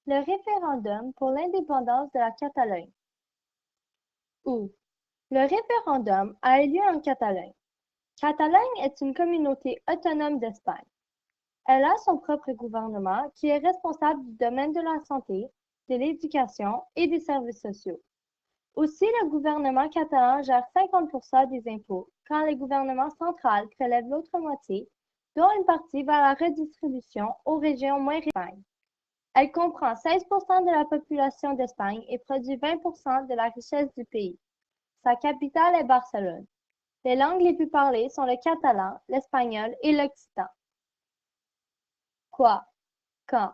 Le référendum pour l'indépendance de la Catalogne. Où? Le référendum a eu lieu en Catalogne. Catalogne est une communauté autonome d'Espagne. Elle a son propre gouvernement qui est responsable du domaine de la santé, de l'éducation et des services sociaux. Aussi, le gouvernement catalan gère 50% des impôts, quand le gouvernement central prélève l'autre moitié, dont une partie vers la redistribution aux régions moins riches. Elle comprend 16% de la population d'Espagne et produit 20% de la richesse du pays. Sa capitale est Barcelone. Les langues les plus parlées sont le catalan, l'espagnol et l'occitan. Quoi? Quand?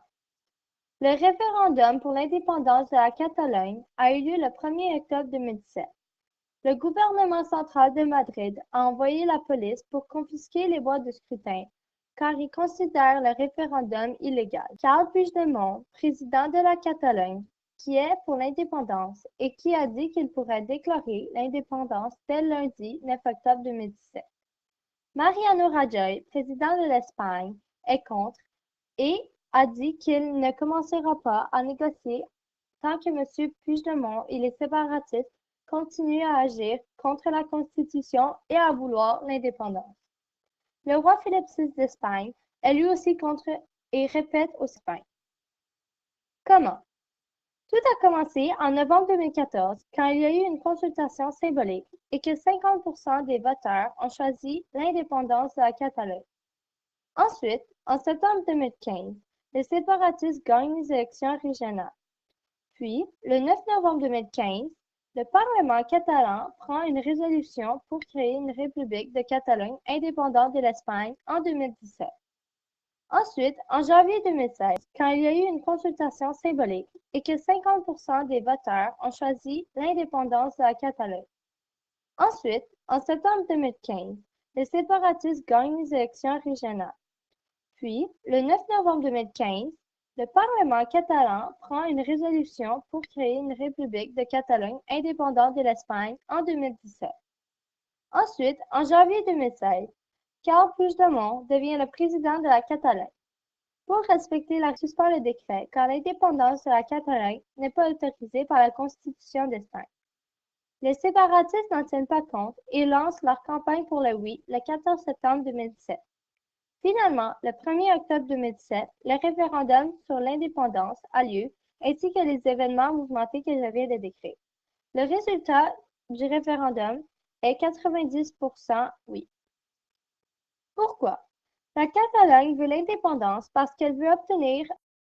Le référendum pour l'indépendance de la Catalogne a eu lieu le 1er octobre 2017. Le gouvernement central de Madrid a envoyé la police pour confisquer les boîtes de scrutin, car il considère le référendum illégal. Carles Puigdemont, président de la Catalogne, qui est pour l'indépendance et qui a dit qu'il pourrait déclarer l'indépendance dès le lundi 9 octobre 2017. Mariano Rajoy, président de l'Espagne, est contre et a dit qu'il ne commencera pas à négocier tant que M. Puigdemont et les séparatistes continuent à agir contre la Constitution et à vouloir l'indépendance. Le roi Philippe VI d'Espagne est lui aussi contre et répète aux Espagnes. Comment? Tout a commencé en novembre 2014 quand il y a eu une consultation symbolique et que 50% des voteurs ont choisi l'indépendance de la Catalogne. Ensuite, en septembre 2015, les séparatistes gagnent les élections régionales. Puis, le 9 novembre 2015, le Parlement catalan prend une résolution pour créer une République de Catalogne indépendante de l'Espagne en 2017. Ensuite, en janvier 2016, quand il y a eu une consultation symbolique et que 50% des voteurs ont choisi l'indépendance de la Catalogne. Ensuite, en septembre 2015, les séparatistes gagnent les élections régionales. Puis, le 9 novembre 2015, le Parlement catalan prend une résolution pour créer une République de Catalogne indépendante de l'Espagne en 2017. Ensuite, en janvier 2016, Carles Puigdemont devient le président de la Catalogne. Pour respecter la suspend le décret car l'indépendance de la Catalogne n'est pas autorisée par la Constitution d'Espagne. Les séparatistes n'en tiennent pas compte et lancent leur campagne pour le oui le 14 septembre 2017. Finalement, le 1er octobre 2017, le référendum sur l'indépendance a lieu, ainsi que les événements mouvementés que je viens de décrire. Le résultat du référendum est 90% oui. Pourquoi? La Catalogne veut l'indépendance parce qu'elle veut obtenir